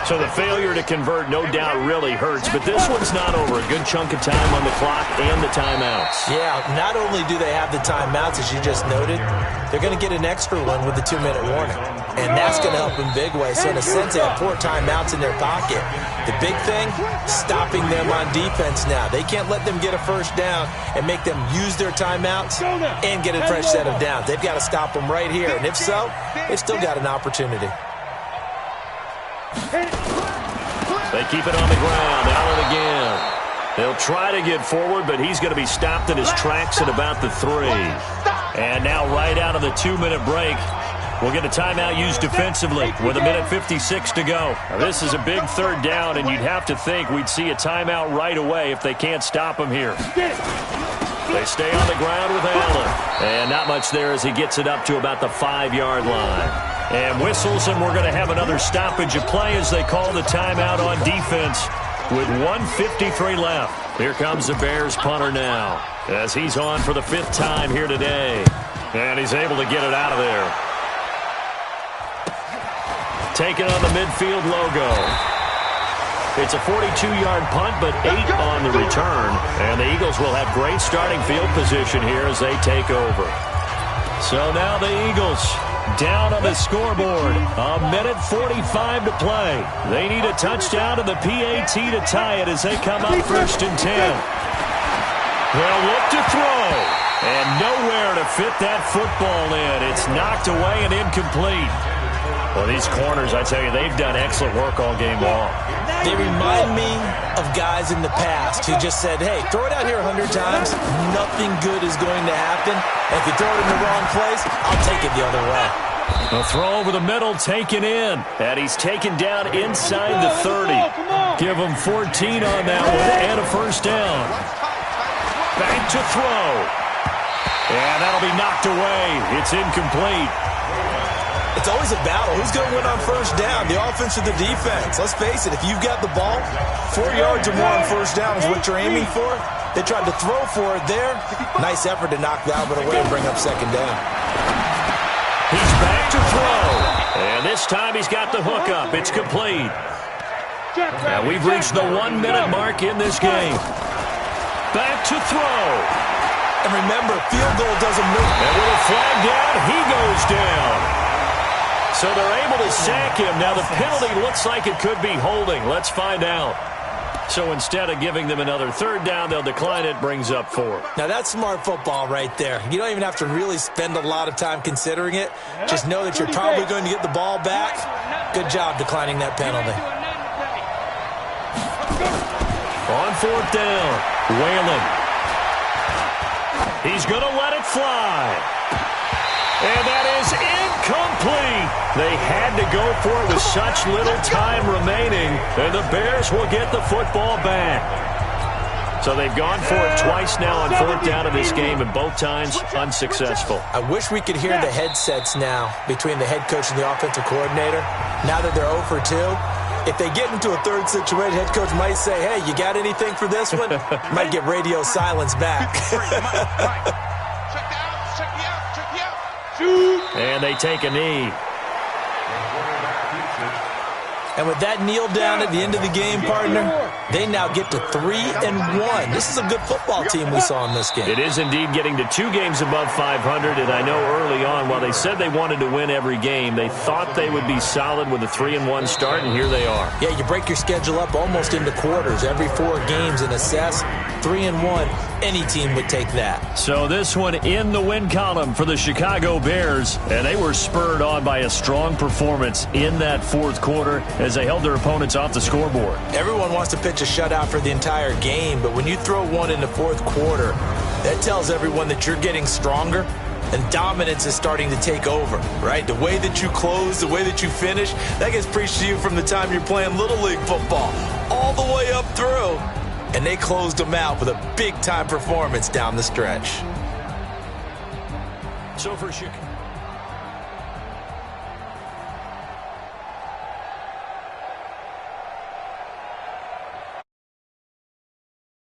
So the failure to convert no doubt really hurts, but this one's not over. A good chunk of time on the clock and the timeouts. Yeah, not only do they have the timeouts, as you just noted, they're going to get an extra one with the 2-minute warning. And that's going to help in big ways. So in a sense, they have 4 timeouts in their pocket. The big thing, stopping them on defense now. They can't let them get a first down and make them use their timeouts and get a fresh set of downs. They've got to stop them right here. And if so, they've still got an opportunity. They keep it on the ground. Allen again. They'll try to get forward, but he's going to be stopped in his tracks at about the 3. And now right out of the 2-minute break, we'll get a timeout used defensively with 1:56 to go. Now, this is a big 3rd down, and you'd have to think we'd see a timeout right away if they can't stop him here. They stay on the ground with Allen. And not much there as he gets it up to about the 5-yard line. And whistles, and we're going to have another stoppage of play as they call the timeout on defense with 1:53 left. Here comes the Bears punter now as he's on for the 5th time here today. And he's able to get it out of there. Taking on the midfield logo. It's a 42-yard punt, but 8 on the return. And the Eagles will have great starting field position here as they take over. So now the Eagles down on the scoreboard. 1:45 to play. They need a touchdown and the PAT to tie it as they come up 1st and 10. They'll look to throw. And nowhere to fit that football in. It's knocked away and incomplete. Well, these corners, I tell you, they've done excellent work all game long. They remind me of guys in the past who just said, hey, throw it out here 100 times. Nothing good is going to happen. And if you throw it in the wrong place, I'll take it the other way. A throw over the middle taken in. And he's taken down inside the 30. Give him 14 on that one and a 1st down. Back to throw. And that'll be knocked away. It's incomplete. It's always a battle. Who's going to win on 1st down, the offense or the defense? Let's face it, if you've got the ball, 4 yards or more on 1st down is what you're aiming for. They tried to throw for it there. Nice effort to knock that one away and bring up 2nd down. He's back to throw. And this time he's got the hook up. It's complete. Now we've reached the 1-minute mark in this game. Back to throw. And remember, field goal doesn't move. And with a flag down, he goes down. So they're able to sack him. Now the penalty looks like it could be holding. Let's find out. So instead of giving them another 3rd down, they'll decline it. Brings up 4. Now that's smart football right there. You don't even have to really spend a lot of time considering it. Just know that you're probably going to get the ball back. Good job declining that penalty. On 4th down, Whalen. He's going to let it fly. And that is incomplete. They had to go for it with such little time remaining. And the Bears will get the football back. So they've gone for it twice now on 4th down in this game, and both times unsuccessful. I wish we could hear the headsets now between the head coach and the offensive coordinator. Now that they're 0 for 2, if they get into a 3rd situation, head coach might say, hey, you got anything for this one? Might get radio silence back. And they take a knee. And with that kneel down at the end of the game, partner, they now get to 3-1. This is a good football team we saw in this game. It is indeed getting to 2 games above 500, and I know early on, while they said they wanted to win every game, they thought they would be solid with a 3-1 start, and here they are. Yeah, you break your schedule up almost into quarters, every 4 games, and assess 3-1. Any team would take that. So this one in the win column for the Chicago Bears, and they were spurred on by a strong performance in that 4th quarter as they held their opponents off the scoreboard. Everyone wants to pitch a shutout for the entire game, but when you throw one in the 4th quarter, that tells everyone that you're getting stronger and dominance is starting to take over, right? The way that you close, the way that you finish, that gets preached to you from the time you're playing Little League football all the way up through. And they closed them out with a big-time performance down the stretch. So for Chicago.